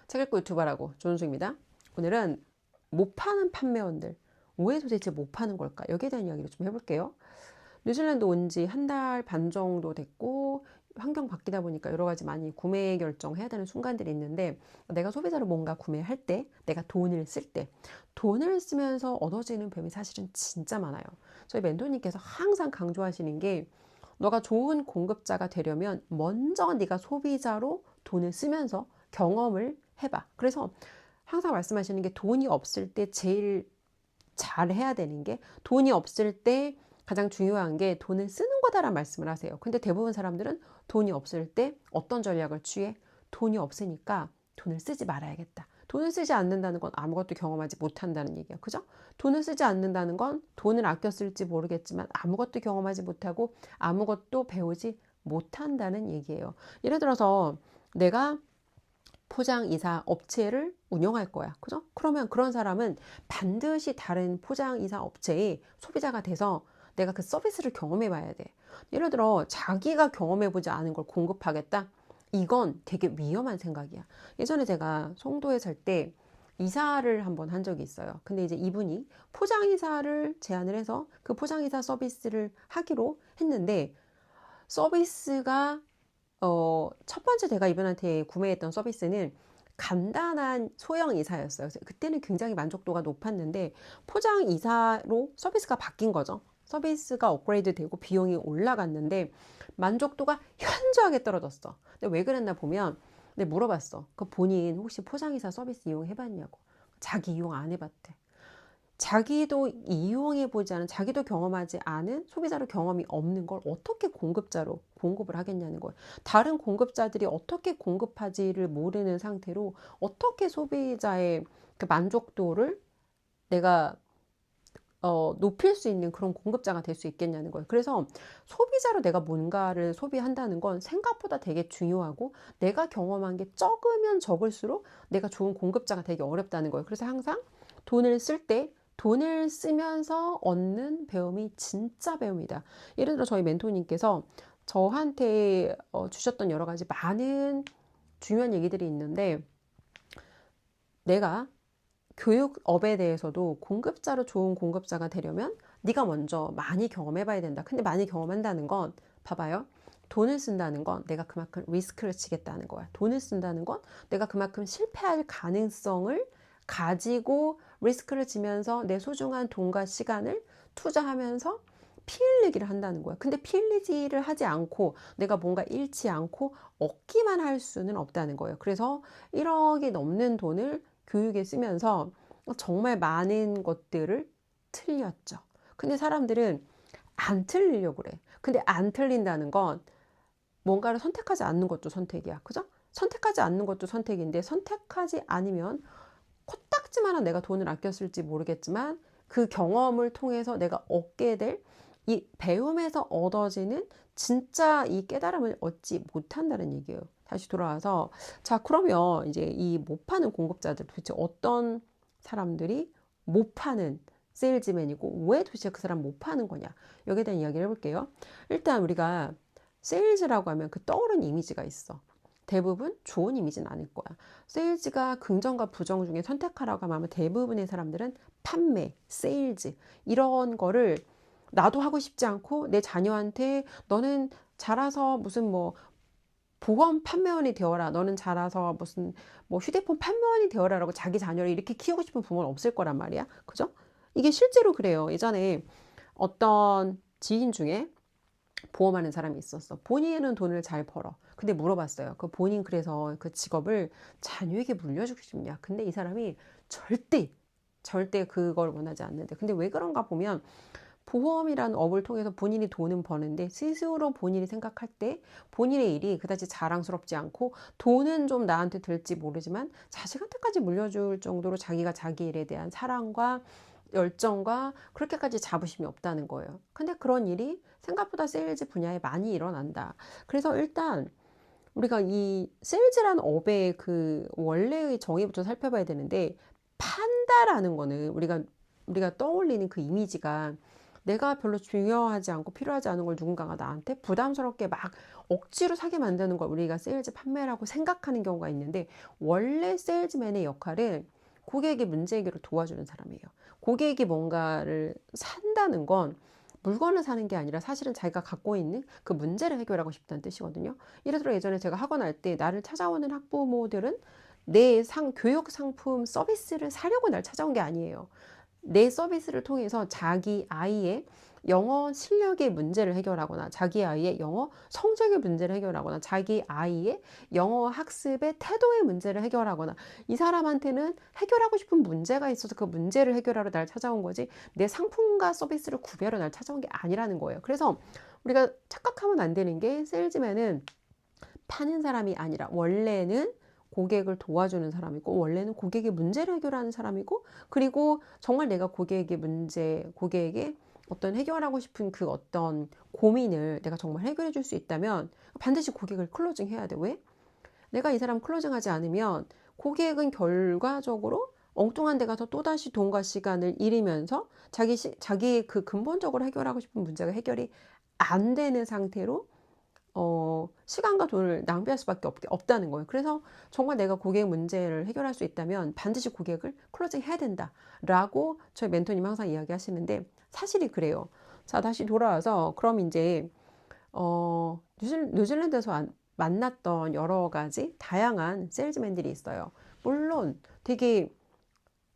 책 읽고 유튜버라고 조은수입니다. 오늘은 못 파는 판매원들, 왜 도대체 못 파는 걸까? 여기에 대한 이야기를 좀 해볼게요. 뉴질랜드 온 지 한 달 반 정도 됐고 환경 바뀌다 보니까 여러 가지 많이 구매 결정해야 되는 순간들이 있는데, 내가 소비자로 뭔가 구매할 때, 내가 돈을 쓸 때, 돈을 쓰면서 얻어지는 배움이 사실은 진짜 많아요. 저희 멘토님께서 항상 강조하시는 게, 너가 좋은 공급자가 되려면 먼저 네가 소비자로 돈을 쓰면서 경험을 해봐. 그래서 항상 말씀하시는 게, 돈이 없을 때 제일 잘 해야 되는 게, 돈이 없을 때 가장 중요한 게 돈을 쓰는 거다라는 말씀을 하세요. 근데 대부분 사람들은 돈이 없을 때 어떤 전략을 취해? 돈이 없으니까 돈을 쓰지 말아야겠다. 돈을 쓰지 않는다는 건 아무것도 경험하지 못한다는 얘기야. 그죠? 돈을 쓰지 않는다는 건 돈을 아껴 쓸지 모르겠지만 아무것도 경험하지 못하고 아무것도 배우지 못한다는 얘기예요. 예를 들어서 내가 포장이사 업체를 운영할 거야. 그죠? 그러면 그런 사람은 반드시 다른 포장이사 업체의 소비자가 돼서 내가 그 서비스를 경험해 봐야 돼. 예를 들어 자기가 경험해 보지 않은 걸 공급하겠다? 이건 되게 위험한 생각이야. 예전에 제가 송도에 살 때 이사를 한번 한 적이 있어요. 근데 이제 이분이 포장이사를 제안을 해서 그 포장이사 서비스를 하기로 했는데, 서비스가 첫 번째 제가 이분한테 구매했던 서비스는 간단한 소형 이사였어요. 그래서 그때는 굉장히 만족도가 높았는데, 포장 이사로 서비스가 바뀐 거죠. 서비스가 업그레이드 되고 비용이 올라갔는데 만족도가 현저하게 떨어졌어. 근데 왜 그랬나 보면, 내가 물어봤어. 그 본인 혹시 포장 이사 서비스 이용해봤냐고. 자기 이용 안 해봤대. 자기도 이용해보지 않은, 자기도 경험하지 않은, 소비자로 경험이 없는 걸 어떻게 공급자로 공급을 하겠냐는 거예요. 다른 공급자들이 어떻게 공급하지를 모르는 상태로 어떻게 소비자의 그 만족도를 내가 높일 수 있는 그런 공급자가 될 수 있겠냐는 거예요. 그래서 소비자로 내가 뭔가를 소비한다는 건 생각보다 되게 중요하고, 내가 경험한 게 적으면 적을수록 내가 좋은 공급자가 되기 어렵다는 거예요. 그래서 항상 돈을 쓸 때 돈을 쓰면서 얻는 배움이 진짜 배움이다. 예를 들어 저희 멘토님께서 저한테 주셨던 여러 가지 많은 중요한 얘기들이 있는데, 내가 교육업에 대해서도 공급자로 좋은 공급자가 되려면 네가 먼저 많이 경험해 봐야 된다. 근데 많이 경험한다는 건, 봐봐요. 돈을 쓴다는 건 내가 그만큼 리스크를 치겠다는 거야. 돈을 쓴다는 건 내가 그만큼 실패할 가능성을 가지고 리스크를 지면서 내 소중한 돈과 시간을 투자하면서 피 흘리기를 한다는 거야. 근데 피 흘리지를 하지 않고 내가 뭔가 잃지 않고 얻기만 할 수는 없다는 거예요. 그래서 1억이 넘는 돈을 교육에 쓰면서 정말 많은 것들을 틀렸죠. 근데 사람들은 안 틀리려고 그래. 근데 안 틀린다는 건 뭔가를 선택하지 않는 것도 선택이야. 그죠? 선택하지 않는 것도 선택인데, 선택하지 않으면 코딱지만한 내가 돈을 아껴 쓸지 모르겠지만 그 경험을 통해서 내가 얻게 될 이 배움에서 얻어지는 진짜 이 깨달음을 얻지 못한다는 얘기예요. 다시 돌아와서, 자, 그러면 이제 이 못 파는 공급자들, 도대체 어떤 사람들이 못 파는 세일즈맨이고 왜 도대체 그 사람 못 파는 거냐, 여기에 대한 이야기를 해볼게요. 일단 우리가 세일즈라고 하면 그 떠오르는 이미지가 있어. 대부분 좋은 이미지는 아닐 거야. 세일즈가 긍정과 부정 중에 선택하라고 하면 대부분의 사람들은 판매, 세일즈 이런 거를 나도 하고 싶지 않고, 내 자녀한테 너는 자라서 무슨 뭐 보험 판매원이 되어라, 너는 자라서 무슨 뭐 휴대폰 판매원이 되어라라고 자기 자녀를 이렇게 키우고 싶은 부모는 없을 거란 말이야. 그죠? 이게 실제로 그래요. 예전에 어떤 지인 중에 보험하는 사람이 있었어. 본인은 돈을 잘 벌어. 근데 물어봤어요. 그 본인 그래서 그 직업을 자녀에게 물려주고 싶냐. 근데 이 사람이 절대 그걸 원하지 않는데. 근데 왜 그런가 보면, 보험이라는 업을 통해서 본인이 돈은 버는데 스스로 본인이 생각할 때 본인의 일이 그다지 자랑스럽지 않고, 돈은 좀 나한테 들지 모르지만 자식한테까지 물려줄 정도로 자기가 자기 일에 대한 사랑과 열정과 그렇게까지 자부심이 없다는 거예요. 근데 그런 일이 생각보다 세일즈 분야에 많이 일어난다. 그래서 일단 우리가 이 세일즈라는 업의 그 원래의 정의부터 살펴봐야 되는데, 판다라는 거는 우리가 떠올리는 그 이미지가 내가 별로 중요하지 않고 필요하지 않은 걸 누군가가 나한테 부담스럽게 막 억지로 사게 만드는 걸 우리가 세일즈 판매라고 생각하는 경우가 있는데, 원래 세일즈맨의 역할은 고객의 문제 해결을 도와주는 사람이에요. 고객이 뭔가를 산다는 건 물건을 사는 게 아니라 사실은 자기가 갖고 있는 그 문제를 해결하고 싶다는 뜻이거든요. 예를 들어 예전에 제가 학원 할 때 나를 찾아오는 학부모들은 내 교육 상품 서비스를 사려고 날 찾아온 게 아니에요. 내 서비스를 통해서 자기 아이의 영어 실력의 문제를 해결하거나, 자기 아이의 영어 성적의 문제를 해결하거나, 자기 아이의 영어 학습의 태도의 문제를 해결하거나, 이 사람한테는 해결하고 싶은 문제가 있어서 그 문제를 해결하러 날 찾아온 거지, 내 상품과 서비스를 구별하러 날 찾아온 게 아니라는 거예요. 그래서 우리가 착각하면 안 되는 게, 세일즈맨은 파는 사람이 아니라 원래는 고객을 도와주는 사람이고, 원래는 고객의 문제를 해결하는 사람이고, 그리고 정말 내가 고객에게 어떤 해결하고 싶은 그 어떤 고민을 내가 정말 해결해 줄 수 있다면 반드시 고객을 클로징 해야 돼. 왜? 내가 이 사람 클로징 하지 않으면 고객은 결과적으로 엉뚱한 데 가서 또다시 돈과 시간을 잃으면서 자기 그 근본적으로 해결하고 싶은 문제가 해결이 안 되는 상태로 시간과 돈을 낭비할 수밖에 없다는 거예요. 그래서 정말 내가 고객 문제를 해결할 수 있다면 반드시 고객을 클로징 해야 된다라고 저희 멘토님 항상 이야기하시는데, 사실이 그래요. 자, 다시 돌아와서 그럼 이제 뉴질랜드에서 만났던 여러 가지 다양한 세일즈맨들이 있어요. 물론 되게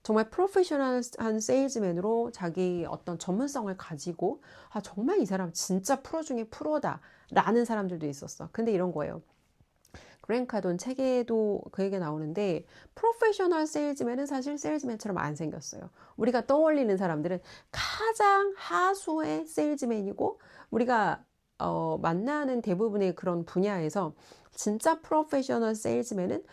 정말 프로페셔널한 세일즈맨으로 자기 어떤 전문성을 가지고, 아, 정말 이 사람 진짜 프로 중에 프로다 라는 사람들도 있었어. 근데 이런 거예요. 그랜트 카돈 책에도 그 얘기 나오는데, 프로페셔널 세일즈맨은 사실 세일즈맨처럼 안 생겼어요. 우리가 떠올리는 사람들은 가장 하수의 세일즈맨이고, 우리가 만나는 대부분의 그런 분야에서 진짜 프로페셔널 세일즈맨은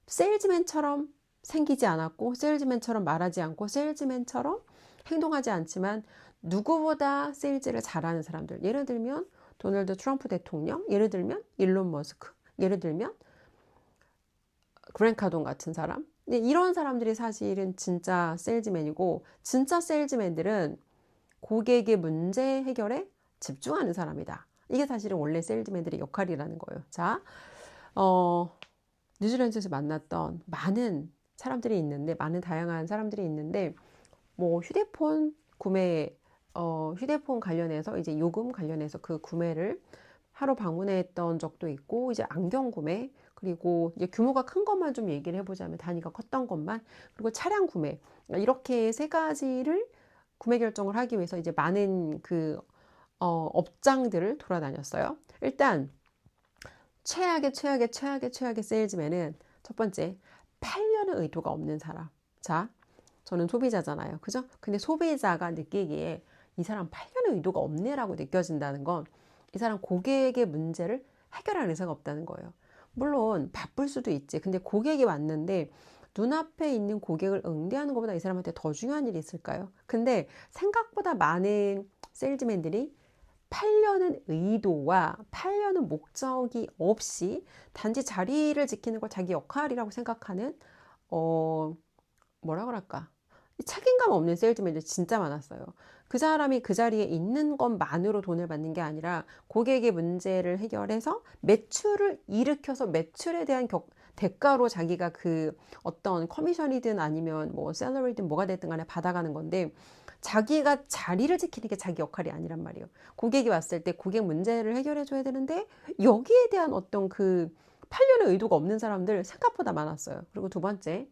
세일즈맨처럼 생기지 않았고, 세일즈맨처럼 말하지 않고, 세일즈맨처럼 행동하지 않지만 누구보다 세일즈를 잘하는 사람들. 예를 들면 도널드 트럼프 대통령, 예를 들면 일론 머스크, 예를 들면 그랜트 카돈 같은 사람. 근데 이런 사람들이 사실은 진짜 세일즈맨이고, 진짜 세일즈맨들은 고객의 문제 해결에 집중하는 사람이다. 이게 사실은 원래 세일즈맨들의 역할이라는 거예요. 자, 뉴질랜드에서 만났던 많은 사람들이 있는데, 많은 다양한 사람들이 있는데, 뭐 휴대폰 관련해서 이제 요금 관련해서 그 구매를 하러 방문했던 적도 있고, 이제 안경 구매, 그리고 이제 규모가 큰 것만 좀 얘기를 해보자면 단위가 컸던 것만, 그리고 차량 구매, 이렇게 세 가지를 구매 결정을 하기 위해서 이제 많은 그 업장들을 돌아다녔어요. 일단 최악의 세일즈맨은 첫 번째, 팔려는 의도가 없는 사람. 자, 저는 소비자잖아요. 그죠? 근데 소비자가 느끼기에 이 사람 팔려는 의도가 없네라고 느껴진다는 건 이 사람 고객의 문제를 해결할 의사가 없다는 거예요. 물론 바쁠 수도 있지. 근데 고객이 왔는데 눈앞에 있는 고객을 응대하는 것보다 이 사람한테 더 중요한 일이 있을까요? 근데 생각보다 많은 세일즈맨들이 팔려는 의도와 팔려는 목적이 없이 단지 자리를 지키는 걸 자기 역할이라고 생각하는 뭐라 그럴까? 책임감 없는 세일즈맨들이 진짜 많았어요. 그 사람이 그 자리에 있는 것만으로 돈을 받는 게 아니라 고객의 문제를 해결해서 매출을 일으켜서 매출에 대한 대가로 자기가 그 어떤 커미션이든 아니면 뭐 샐러리든 뭐가 됐든 간에 받아가는 건데, 자기가 자리를 지키는 게 자기 역할이 아니란 말이에요. 고객이 왔을 때 고객 문제를 해결해 줘야 되는데 여기에 대한 어떤 그 팔려는 의도가 없는 사람들 생각보다 많았어요. 그리고 두 번째,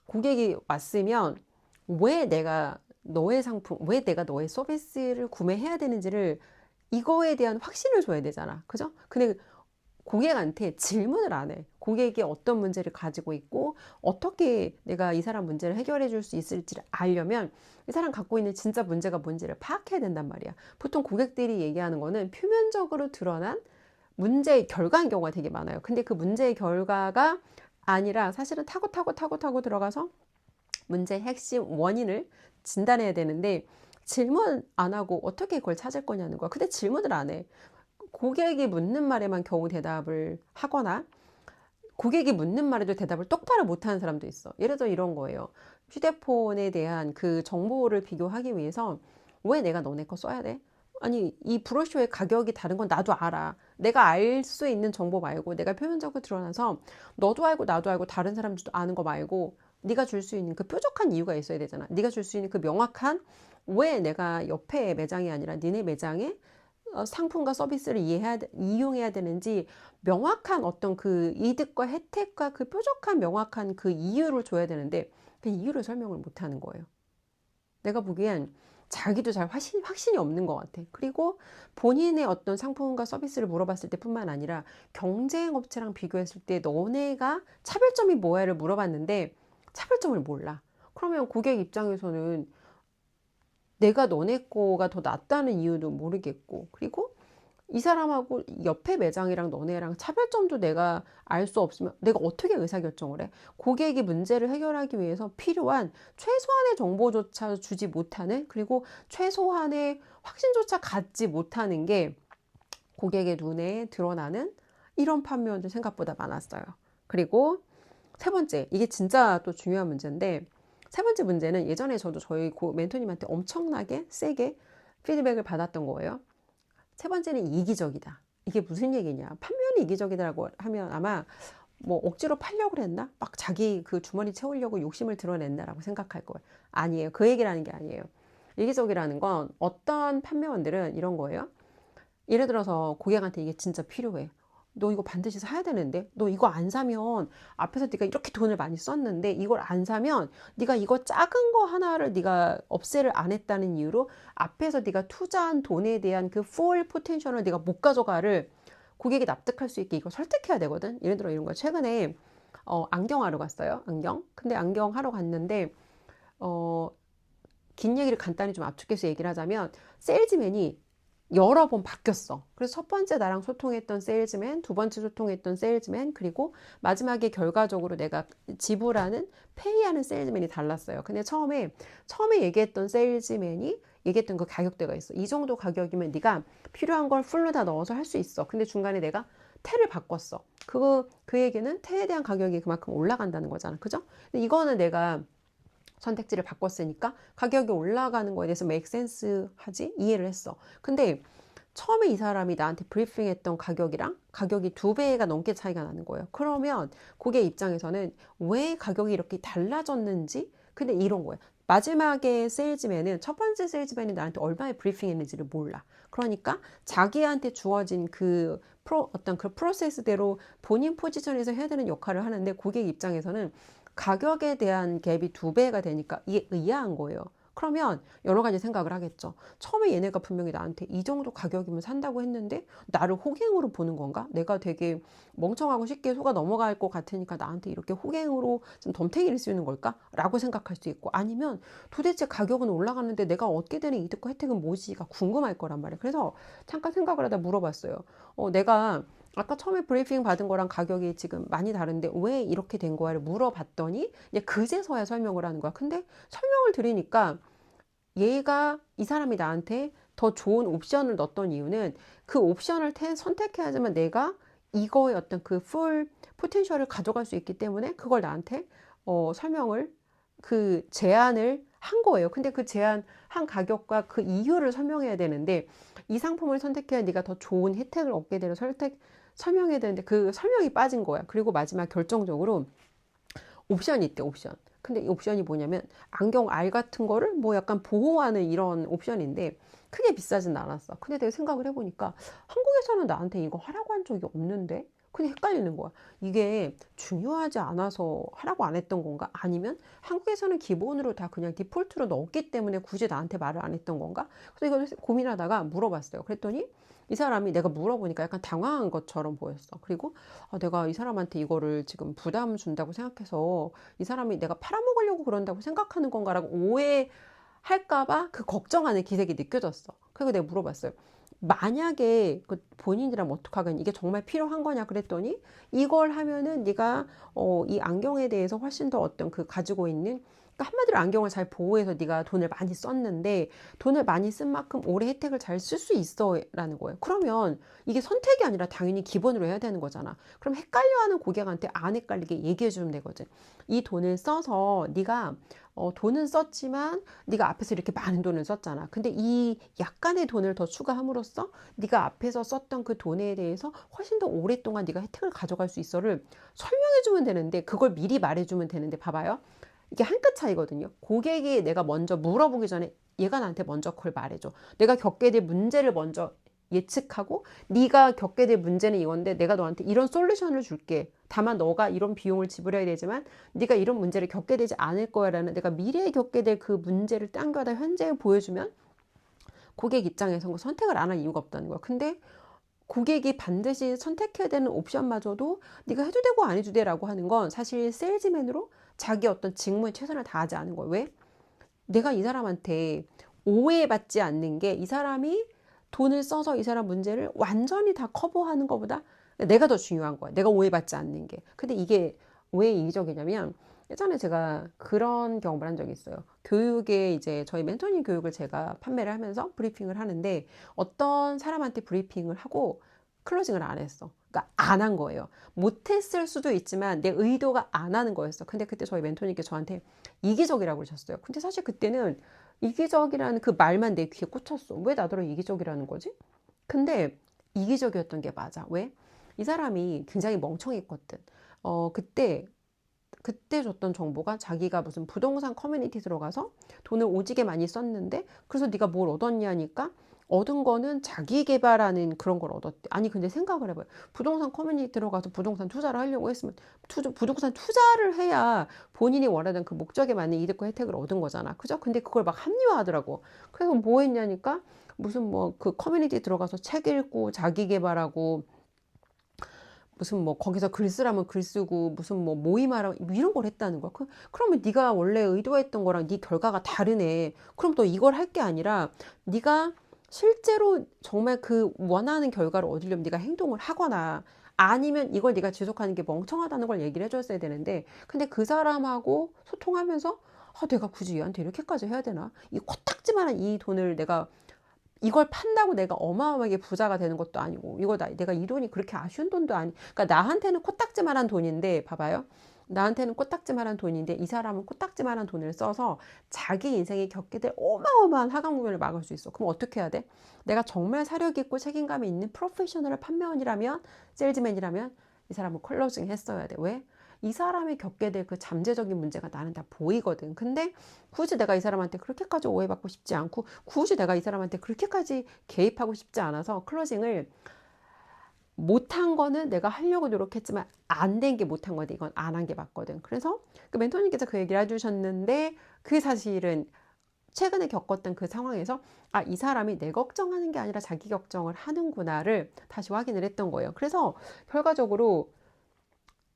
고객이 왔으면 왜 내가 너의 서비스를 구매해야 되는지를, 이거에 대한 확신을 줘야 되잖아. 그죠? 근데 고객한테 질문을 안 해. 고객이 어떤 문제를 가지고 있고 어떻게 내가 이 사람 문제를 해결해 줄 수 있을지를 알려면 이 사람 갖고 있는 진짜 문제가 뭔지를 파악해야 된단 말이야. 보통 고객들이 얘기하는 거는 표면적으로 드러난 문제의 결과인 경우가 되게 많아요. 근데 그 문제의 결과가 아니라 사실은 타고 들어가서 문제의 핵심 원인을 진단해야 되는데, 질문 안 하고 어떻게 그걸 찾을 거냐는 거야. 근데 질문을 안 해. 고객이 묻는 말에만 겨우 대답을 하거나, 고객이 묻는 말에도 대답을 똑바로 못하는 사람도 있어. 예를 들어 이런 거예요. 휴대폰에 대한 그 정보를 비교하기 위해서 왜 내가 너네 거 써야 돼? 아니, 이 브로셔의 가격이 다른 건 나도 알아. 내가 알 수 있는 정보 말고, 내가 표면적으로 드러나서 너도 알고 나도 알고 다른 사람들도 아는 거 말고, 네가 줄 수 있는 그 뾰족한 이유가 있어야 되잖아. 네가 줄 수 있는 그 명확한, 왜 내가 옆에 매장이 아니라 니네 매장에 상품과 서비스를 이용해야 되는지 명확한 어떤 그 이득과 혜택과 그 뾰족한 명확한 그 이유를 줘야 되는데, 그 이유를 설명을 못 하는 거예요. 내가 보기엔 자기도 잘 확신이 없는 것 같아. 그리고 본인의 어떤 상품과 서비스를 물어봤을 때뿐만 아니라 경쟁 업체랑 비교했을 때 너네가 차별점이 뭐야를 물어봤는데 차별점을 몰라. 그러면 고객 입장에서는 내가 너네 거가 더 낫다는 이유도 모르겠고, 그리고 이 사람하고 옆에 매장이랑 너네랑 차별점도 내가 알 수 없으면 내가 어떻게 의사결정을 해? 고객이 문제를 해결하기 위해서 필요한 최소한의 정보조차 주지 못하는, 그리고 최소한의 확신조차 갖지 못하는 게 고객의 눈에 드러나는 이런 판매원들 생각보다 많았어요. 그리고 세 번째, 이게 진짜 또 중요한 문제인데, 세 번째 문제는 예전에 저도 저희 멘토님한테 엄청나게 세게 피드백을 받았던 거예요. 세 번째는 이기적이다. 이게 무슨 얘기냐? 판매원이 이기적이다라고 하면 아마 뭐 억지로 팔려고 그랬나? 막 자기 그 주머니 채우려고 욕심을 드러낸다라고 생각할 거예요. 아니에요. 그 얘기를 하는 게 아니에요. 이기적이라는 건 어떤 판매원들은 이런 거예요. 예를 들어서 고객한테 이게 진짜 필요해. 너 이거 반드시 사야 되는데, 너 이거 안 사면 앞에서 네가 이렇게 돈을 많이 썼는데 이걸 안 사면 네가 이거 작은 거 하나를 네가 업세를 안 했다는 이유로 앞에서 네가 투자한 돈에 대한 그 full 포텐셜을 네가 못 가져가를 고객이 납득할 수 있게 이거 설득해야 되거든. 예를 들어 이런 거 최근에 안경 하러 갔어요. 안경. 근데 안경 하러 갔는데 긴 얘기를 간단히 좀 압축해서 얘기를 하자면 세일즈맨이 여러 번 바뀌었어. 그래서 첫 번째 나랑 소통했던 세일즈맨, 두 번째 소통했던 세일즈맨, 그리고 마지막에 결과적으로 내가 지불하는 페이하는 세일즈맨이 달랐어요. 근데 처음에 얘기했던 세일즈맨이 얘기했던 그 가격대가 있어. 이 정도 가격이면 네가 필요한 걸 풀로 다 넣어서 할 수 있어. 근데 중간에 내가 태를 바꿨어. 그 얘기는 태에 대한 가격이 그만큼 올라간다는 거잖아. 그죠? 근데 이거는 내가 선택지를 바꿨으니까 가격이 올라가는 거에 대해서 make sense 하지? 이해를 했어. 근데 처음에 이 사람이 나한테 브리핑했던 가격이랑 가격이 2배가 넘게 차이가 나는 거예요. 그러면 고객 입장에서는 왜 가격이 이렇게 달라졌는지, 근데 이런 거예요. 마지막에 세일즈맨은 첫 번째 세일즈맨이 나한테 얼마의 브리핑 했는지를 몰라. 그러니까 자기한테 주어진 어떤 그 프로세스대로 본인 포지션에서 해야 되는 역할을 하는데 고객 입장에서는 가격에 대한 갭이 2배가 되니까 이게 의아한 거예요. 그러면 여러 가지 생각을 하겠죠. 처음에 얘네가 분명히 나한테 이 정도 가격이면 산다고 했는데 나를 호갱으로 보는 건가? 내가 되게 멍청하고 쉽게 속아 넘어갈 것 같으니까 나한테 이렇게 호갱으로 좀 덤탱이를 씌우는 걸까? 라고 생각할 수 있고, 아니면 도대체 가격은 올라가는데 내가 얻게 되는 이득과 혜택은 뭐지가 궁금할 거란 말이에요. 그래서 잠깐 생각을 하다 물어봤어요. 내가 아까 처음에 브리핑 받은 거랑 가격이 지금 많이 다른데 왜 이렇게 된 거야를 물어봤더니 이제 그제서야 설명을 하는 거야. 근데 설명을 드리니까 이 사람이 나한테 더 좋은 옵션을 넣었던 이유는 그 옵션을 선택해야지만 내가 이거의 어떤 그 풀 포텐셜을 가져갈 수 있기 때문에 그걸 나한테 설명을, 그 제안을 한 거예요. 근데 그 제안한 가격과 그 이유를 설명해야 되는데 이 상품을 선택해야 네가 더 좋은 혜택을 얻게 되는 설명해야 되는데 그 설명이 빠진 거야. 그리고 마지막 결정적으로 옵션이 있대, 옵션. 근데 이 옵션이 뭐냐면 안경 알 같은 거를 뭐 약간 보호하는 이런 옵션인데 크게 비싸진 않았어. 근데 내가 생각을 해보니까 한국에서는 나한테 이거 하라고 한 적이 없는데? 근데 헷갈리는 거야. 이게 중요하지 않아서 하라고 안 했던 건가? 아니면 한국에서는 기본으로 다 그냥 디폴트로 넣었기 때문에 굳이 나한테 말을 안 했던 건가? 그래서 이걸 고민하다가 물어봤어요. 그랬더니 이 사람이, 내가 물어보니까 약간 당황한 것처럼 보였어. 그리고 내가 이 사람한테 이거를 지금 부담 준다고 생각해서 이 사람이 내가 팔아먹으려고 그런다고 생각하는 건가라고 오해할까봐 그 걱정하는 기색이 느껴졌어. 그리고 내가 물어봤어요. 만약에 그 본인이라면 어떡하겠니? 이게 정말 필요한 거냐? 그랬더니 이걸 하면은 네가 이 안경에 대해서 훨씬 더 어떤 그 가지고 있는 그러니까 한마디로 안경을 잘 보호해서 네가 돈을 많이 썼는데 돈을 많이 쓴 만큼 올해 혜택을 잘 쓸 수 있어라는 거예요. 그러면 이게 선택이 아니라 당연히 기본으로 해야 되는 거잖아. 그럼 헷갈려하는 고객한테 안 헷갈리게 얘기해 주면 되거든. 이 돈을 써서 네가 돈은 썼지만 네가 앞에서 이렇게 많은 돈을 썼잖아. 근데 이 약간의 돈을 더 추가함으로써 네가 앞에서 썼던 그 돈에 대해서 훨씬 더 오랫동안 네가 혜택을 가져갈 수 있어를 설명해 주면 되는데 그걸 미리 말해 주면 되는데 봐봐요. 이게 한 끗 차이거든요. 고객이 내가 먼저 물어보기 전에 얘가 나한테 먼저 그걸 말해줘. 내가 겪게 될 문제를 먼저 예측하고 네가 겪게 될 문제는 이건데 내가 너한테 이런 솔루션을 줄게. 다만 너가 이런 비용을 지불해야 되지만 네가 이런 문제를 겪게 되지 않을 거야 라는 내가 미래에 겪게 될 그 문제를 당겨다 현재에 보여주면 고객 입장에서는 선택을 안 할 이유가 없다는 거야. 근데 고객이 반드시 선택해야 되는 옵션마저도 네가 해도 되고 안 해도 돼라고 하는 건 사실 세일즈맨으로 자기 어떤 직무에 최선을 다하지 않은 거예요. 왜? 내가 이 사람한테 오해받지 않는 게 이 사람이 돈을 써서 이 사람 문제를 완전히 다 커버하는 것보다 내가 더 중요한 거야. 내가 오해받지 않는 게. 근데 이게 왜 이기적이냐면 예전에 제가 그런 경험을 한 적이 있어요. 교육에 이제 저희 멘토링 교육을 제가 판매를 하면서 브리핑을 하는데 어떤 사람한테 브리핑을 하고 클로징을 안 했어. 그러니까 안 한 거예요. 못했을 수도 있지만 내 의도가 안 하는 거였어. 근데 그때 저희 멘토님께 저한테 이기적이라고 그러셨어요. 근데 사실 그때는 이기적이라는 그 말만 내 귀에 꽂혔어. 왜 나더러 이기적이라는 거지? 근데 이기적이었던 게 맞아. 왜? 이 사람이 굉장히 멍청했거든. 그때 줬던 정보가 자기가 무슨 부동산 커뮤니티 들어가서 돈을 오지게 많이 썼는데 그래서 네가 뭘 얻었냐니까 얻은 거는 자기 개발하는 그런 걸 얻었대. 아니 근데 생각을 해봐요. 부동산 커뮤니티 들어가서 부동산 투자를 하려고 했으면 부동산 투자를 해야 본인이 원하던 그 목적에 맞는 이득과 혜택을 얻은 거잖아. 그죠? 근데 그걸 막 합리화하더라고. 그래서 뭐 했냐니까 무슨 뭐 그 커뮤니티 들어가서 책 읽고 자기 개발하고 무슨 뭐 거기서 글 쓰라면 글 쓰고 무슨 뭐 모임하라 뭐 이런 걸 했다는 거야. 그러면 네가 원래 의도했던 거랑 네 결과가 다르네. 그럼 또 이걸 할 게 아니라 네가 실제로 정말 그 원하는 결과를 얻으려면 네가 행동을 하거나 아니면 이걸 네가 지속하는 게 멍청하다는 걸 얘기를 해줬어야 되는데 근데 그 사람하고 소통하면서 내가 굳이 얘한테 이렇게까지 해야 되나? 이 코딱지만한 이 돈을 내가 이걸 판다고 내가 어마어마하게 부자가 되는 것도 아니고 내가 이 돈이 그렇게 아쉬운 돈도 아니 그러니까 나한테는 코딱지만한 돈인데 봐봐요. 나한테는 코딱지만한 돈인데 이 사람은 코딱지만한 돈을 써서 자기 인생에 겪게 될 어마어마한 하강우면을 막을 수 있어. 그럼 어떻게 해야 돼? 내가 정말 사력 있고 책임감이 있는 프로페셔널 판매원이라면 세일즈맨이라면 이 사람은 클로징 했어야 돼. 왜? 이 사람이 겪게 될 그 잠재적인 문제가 나는 다 보이거든. 근데 굳이 내가 이 사람한테 그렇게까지 오해받고 싶지 않고 굳이 내가 이 사람한테 그렇게까지 개입하고 싶지 않아서 클로징을 못한 거는 내가 하려고 노력했지만 안 된 게 못한 건데 이건 안 한 게 맞거든. 그래서 그 멘토님께서 그 얘기를 해주셨는데 그게 사실은 최근에 겪었던 그 상황에서 이 사람이 내 걱정하는 게 아니라 자기 걱정을 하는구나를 다시 확인을 했던 거예요. 그래서 결과적으로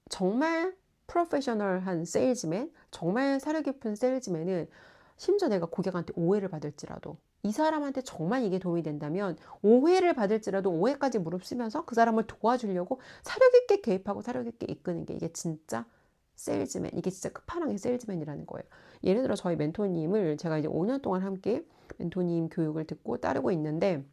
정말 프로페셔널한 세일즈맨, 정말 사려 깊은 세일즈맨은 심지어 내가 고객한테 오해를 받을지라도 이 사람한테 정말 이게 도움이 된다면 오해를 받을지라도 오해까지 무릅쓰면서 그 사람을 도와주려고 사려 깊게 개입하고 사려 깊게 이끄는 게 이게 진짜 세일즈맨, 이게 진짜 끝판왕의 세일즈맨이라는 거예요. 예를 들어 저희 멘토님을 제가 이제 5년 동안 함께 멘토님 교육을 듣고 따르고 있는데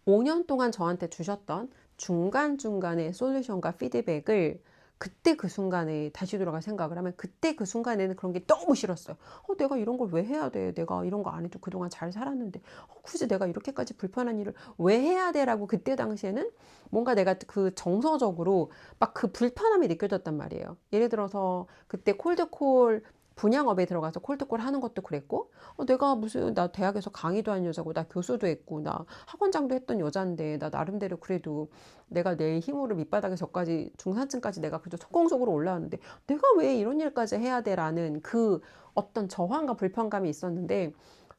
5년 동안 저한테 주셨던 중간중간의 솔루션과 피드백을 그때 그 순간에 다시 돌아가 생각을 하면 그때 그 순간에는 그런 게 너무 싫었어요. 내가 이런 걸 왜 해야 돼? 내가 이런 거 안 해도 그동안 잘 살았는데 굳이 내가 이렇게까지 불편한 일을 왜 해야 돼? 라고 그때 당시에는 뭔가 내가 그 정서적으로 막 그 불편함이 느껴졌단 말이에요. 예를 들어서 그때 콜드콜 분양업에 들어가서 콜드콜 하는 것도 그랬고 내가 무슨 나 대학에서 강의도 한 여자고 나 교수도 했고 나 학원장도 했던 여잔데 나 나름대로 그래도 내가 내 힘으로 밑바닥에 저까지 중산층까지 내가 그저 속공속으로 올라왔는데 내가 왜 이런 일까지 해야 돼라는 그 어떤 저항과 불편감이 있었는데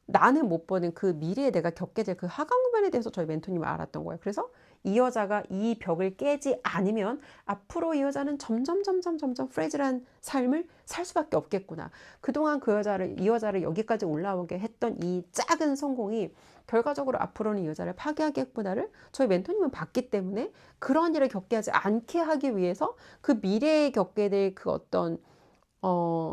나는 못 보는 그 미래에 내가 겪게 될 그 하강구면에 대해서 저희 멘토님을 알았던 거예요. 그래서 이 여자가 이 벽을 깨지 않으면 앞으로 이 여자는 점점 프레질한 삶을 살 수밖에 없겠구나. 그동안 이 여자를 여기까지 올라오게 했던 이 작은 성공이 결과적으로 앞으로는 이 여자를 파괴하겠구나를 저희 멘토님은 봤기 때문에 그런 일을 겪게 하지 않게 하기 위해서 그 미래에 겪게 될 그 어떤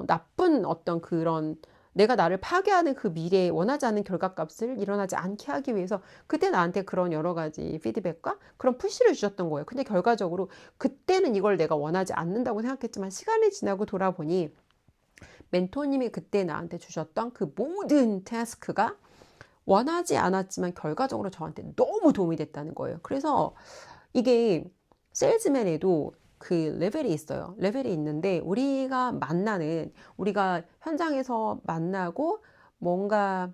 나쁜 어떤 그런 내가 나를 파괴하는 그 미래에 원하지 않는 결과값을 일어나지 않게 하기 위해서 그때 나한테 그런 여러 가지 피드백과 그런 푸시를 주셨던 거예요. 근데 결과적으로 그때는 이걸 내가 원하지 않는다고 생각했지만 시간이 지나고 돌아보니 멘토님이 그때 나한테 주셨던 그 모든 태스크가 원하지 않았지만 결과적으로 저한테 너무 도움이 됐다는 거예요. 그래서 이게 세일즈맨에도 그 레벨이 있어요. 레벨이 있는데 우리가 현장에서 만나고 뭔가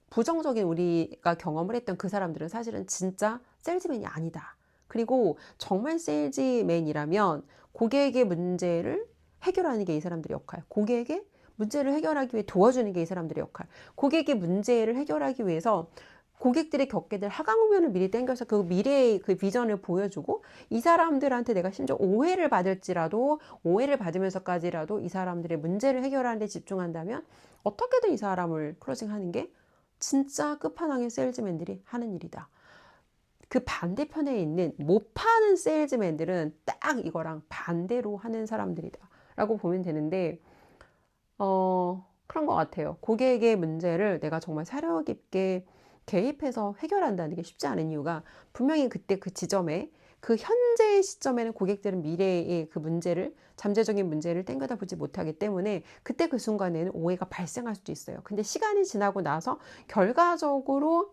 부정적인 우리가 경험을 했던 그 사람들은 사실은 진짜 세일즈맨이 아니다. 그리고 정말 세일즈맨이라면 고객의 문제를 해결하는 게 이 사람들의 역할. 고객의 문제를 해결하기 위해 도와주는 게 이 사람들의 역할. 고객의 문제를 해결하기 위해서 고객들이 겪게 될 하강면을 미리 당겨서 그 미래의 그 비전을 보여주고 이 사람들한테 내가 심지어 오해를 받을지라도 오해를 받으면서까지라도 이 사람들의 문제를 해결하는 데 집중한다면 어떻게든 이 사람을 클로징하는 게 진짜 끝판왕의 세일즈맨들이 하는 일이다. 그 반대편에 있는 못 파는 세일즈맨들은 딱 이거랑 반대로 하는 사람들이다 라고 보면 되는데 그런 것 같아요. 고객의 문제를 내가 정말 사려 깊게 개입해서 해결한다는 게 쉽지 않은 이유가 분명히 그때 그 지점에 그 현재 시점에는 고객들은 미래의 그 문제를 잠재적인 문제를 땡겨다 보지 못하기 때문에 그때 그 순간에는 오해가 발생할 수도 있어요. 근데 시간이 지나고 나서 결과적으로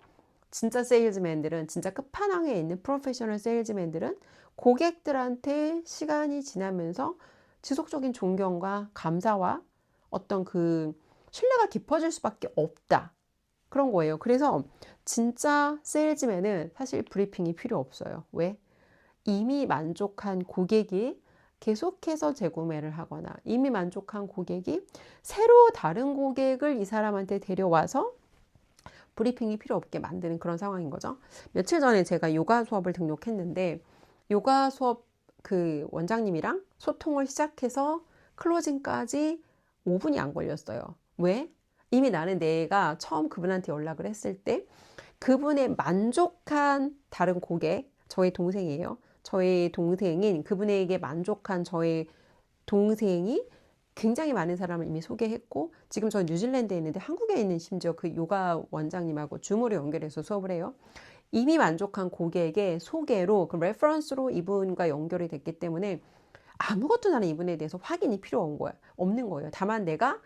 진짜 세일즈맨들은 진짜 끝판왕에 있는 프로페셔널 세일즈맨들은 고객들한테 시간이 지나면서 지속적인 존경과 감사와 어떤 그 신뢰가 깊어질 수밖에 없다. 그런 거예요. 그래서 진짜 세일즈맨은 사실 브리핑이 필요 없어요. 왜? 이미 만족한 고객이 계속해서 재구매를 하거나 이미 만족한 고객이 새로 다른 고객을 이 사람한테 데려와서 브리핑이 필요 없게 만드는 그런 상황인 거죠. 며칠 전에 제가 요가 수업을 등록했는데 요가 수업 그 원장님이랑 소통을 시작해서 클로징까지 5분이 안 걸렸어요. 왜? 이미 나는 내가 처음 그분한테 연락을 했을 때 그분의 만족한 다른 고객, 저의 동생이에요. 저의 동생인 그분에게 만족한 저의 동생이 굉장히 많은 사람을 이미 소개했고 지금 저 뉴질랜드에 있는데 한국에 있는 심지어 그 요가 원장님하고 줌으로 연결해서 수업을 해요. 이미 만족한 고객의 소개로 그 레퍼런스로 이분과 연결이 됐기 때문에 아무것도 나는 이분에 대해서 확인이 없는 거예요. 다만 내가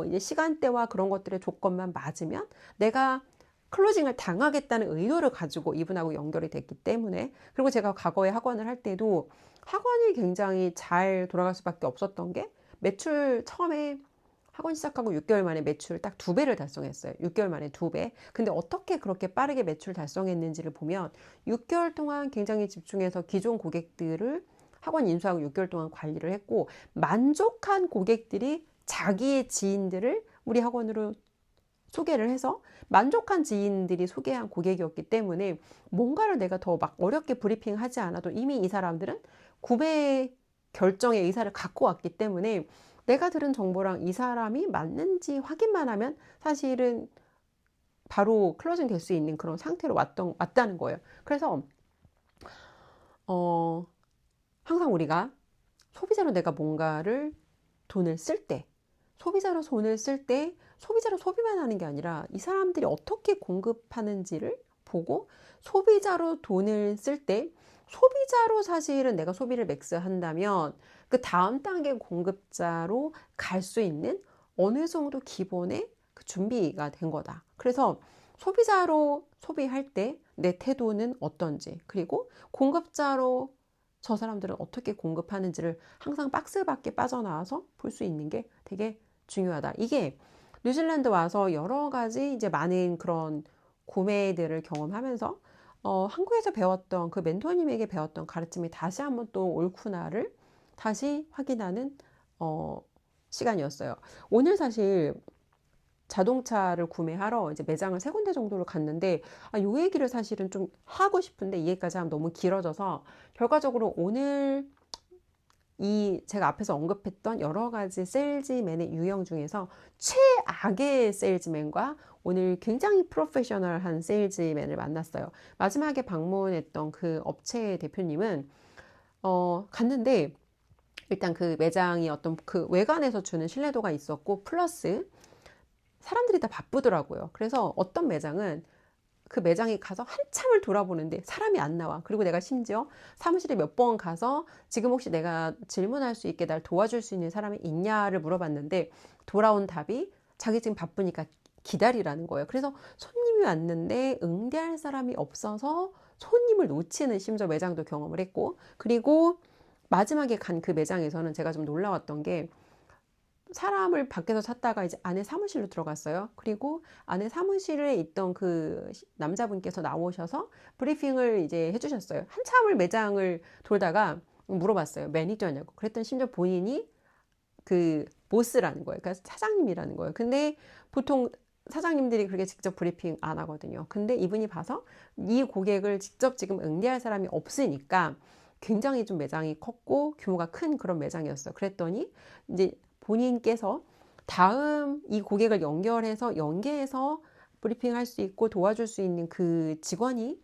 이제 시간대와 그런 것들의 조건만 맞으면 내가 클로징을 당하겠다는 의도를 가지고 이분하고 연결이 됐기 때문에 그리고 제가 과거에 학원을 할 때도 학원이 굉장히 잘 돌아갈 수밖에 없었던 게 매출 처음에 학원 시작하고 6개월 만에 매출 딱 2배를 달성했어요. 6개월 만에 2배. 근데 어떻게 그렇게 빠르게 매출 달성했는지를 보면 6개월 동안 굉장히 집중해서 기존 고객들을 학원 인수하고 6개월 동안 관리를 했고 만족한 고객들이 자기의 지인들을 우리 학원으로 소개를 해서 만족한 지인들이 소개한 고객이었기 때문에 뭔가를 내가 더 막 어렵게 브리핑하지 않아도 이미 이 사람들은 구매 결정의 의사를 갖고 왔기 때문에 내가 들은 정보랑 이 사람이 맞는지 확인만 하면 사실은 바로 클로징 될 수 있는 그런 상태로 왔다는 거예요. 그래서 항상 우리가 소비자로 내가 뭔가를 돈을 쓸 때 소비자로 돈을 쓸 때 소비자로 소비만 하는 게 아니라 이 사람들이 어떻게 공급하는지를 보고 소비자로 돈을 쓸 때 소비자로 사실은 내가 소비를 맥스한다면 그 다음 단계 공급자로 갈 수 있는 어느 정도 기본의 그 준비가 된 거다. 그래서 소비자로 소비할 때 내 태도는 어떤지 그리고 공급자로 저 사람들은 어떻게 공급하는지를 항상 박스 밖에 빠져나와서 볼 수 있는 게 되게 중요하다. 이게 뉴질랜드 와서 여러 가지 이제 많은 그런 구매들을 경험하면서 한국에서 배웠던 그 멘토님에게 배웠던 가르침이 다시 한번 또 옳구나를 다시 확인하는 시간이었어요. 오늘 사실 자동차를 구매하러 이제 매장을 3군데 정도를 갔는데 요 얘기를 사실은 좀 하고 싶은데 이 얘기까지 하면 너무 길어져서 결과적으로 오늘 이 제가 앞에서 언급했던 여러 가지 세일즈맨의 유형 중에서 최악의 세일즈맨과 오늘 굉장히 프로페셔널한 세일즈맨을 만났어요. 마지막에 방문했던 그 업체 대표님은 갔는데 일단 그 매장이 어떤 그 외관에서 주는 신뢰도가 있었고, 플러스 사람들이 다 바쁘더라고요. 그래서 어떤 매장은 그 매장에 가서 한참을 돌아보는데 사람이 안 나와. 그리고 내가 심지어 사무실에 몇 번 가서 지금 혹시 내가 질문할 수 있게 날 도와줄 수 있는 사람이 있냐를 물어봤는데, 돌아온 답이 자기 지금 바쁘니까 기다리라는 거예요. 그래서 손님이 왔는데 응대할 사람이 없어서 손님을 놓치는 심지어 매장도 경험을 했고, 그리고 마지막에 간 그 매장에서는 제가 좀 놀라웠던 게, 사람을 밖에서 찾다가 이제 안에 사무실로 들어갔어요. 그리고 안에 사무실에 있던 그 남자분께서 나오셔서 브리핑을 이제 해주셨어요. 한참을 매장을 돌다가 물어봤어요. 매니저냐고. 그랬더니 심지어 본인이 그 보스라는 거예요. 그러니까 사장님이라는 거예요. 근데 보통 사장님들이 그렇게 직접 브리핑 안 하거든요. 근데 이분이 봐서 이 고객을 직접 지금 응대할 사람이 없으니까 굉장히 좀 매장이 컸고 규모가 큰 그런 매장이었어요. 그랬더니 이제 본인께서 다음 이 고객을 연계해서 브리핑할 수 있고 도와줄 수 있는 그 직원이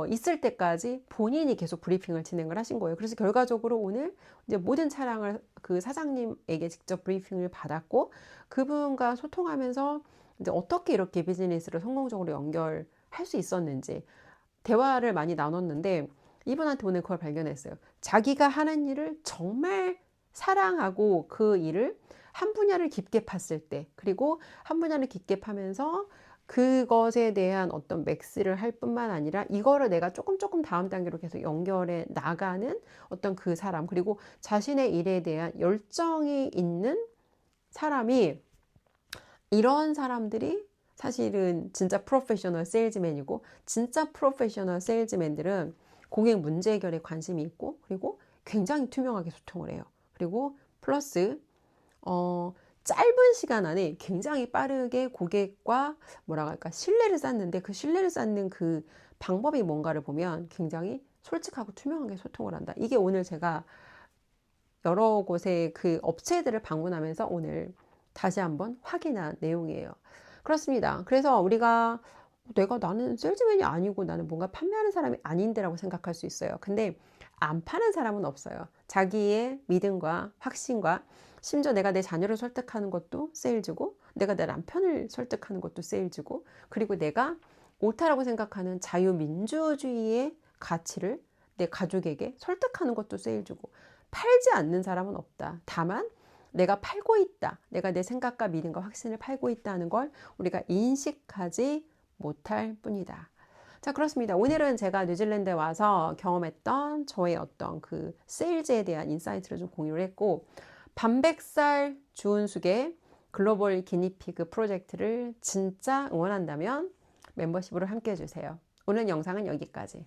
있을 때까지 본인이 계속 브리핑을 진행을 하신 거예요. 그래서 결과적으로 오늘 이제 모든 차량을 그 사장님에게 직접 브리핑을 받았고, 그분과 소통하면서 이제 어떻게 이렇게 비즈니스를 성공적으로 연결할 수 있었는지 대화를 많이 나눴는데, 이분한테 오늘 그걸 발견했어요. 자기가 하는 일을 정말 사랑하고 그 일을 한 분야를 깊게 팠을 때, 그리고 한 분야를 깊게 파면서 그것에 대한 어떤 맥스를 할 뿐만 아니라 이거를 내가 조금 다음 단계로 계속 연결해 나가는 어떤 그 사람, 그리고 자신의 일에 대한 열정이 있는 사람이, 이런 사람들이 사실은 진짜 프로페셔널 세일즈맨이고, 진짜 프로페셔널 세일즈맨들은 고객 문제 해결에 관심이 있고, 그리고 굉장히 투명하게 소통을 해요. 그리고 플러스 짧은 시간 안에 굉장히 빠르게 고객과 뭐라 할까 신뢰를 쌓는데, 그 신뢰를 쌓는 그 방법이 뭔가를 보면 굉장히 솔직하고 투명하게 소통을 한다. 이게 오늘 제가 여러 곳의 그 업체들을 방문하면서 오늘 다시 한번 확인한 내용이에요. 그렇습니다. 그래서 우리가 나는 세일즈맨이 아니고 나는 뭔가 판매하는 사람이 아닌데라고 생각할 수 있어요. 근데 안 파는 사람은 없어요. 자기의 믿음과 확신과, 심지어 내가 내 자녀를 설득하는 것도 세일즈고, 내가 내 남편을 설득하는 것도 세일즈고, 그리고 내가 옳다라고 생각하는 자유민주주의의 가치를 내 가족에게 설득하는 것도 세일즈고, 팔지 않는 사람은 없다. 다만 내가 팔고 있다. 내가 내 생각과 믿음과 확신을 팔고 있다는 걸 우리가 인식하지 못할 뿐이다. 자, 그렇습니다. 오늘은 제가 뉴질랜드에 와서 경험했던 저의 어떤 그 세일즈에 대한 인사이트를 좀 공유를 했고, 반백살 주은숙의 글로벌 기니피그 프로젝트를 진짜 응원한다면 멤버십으로 함께 해주세요. 오늘 영상은 여기까지.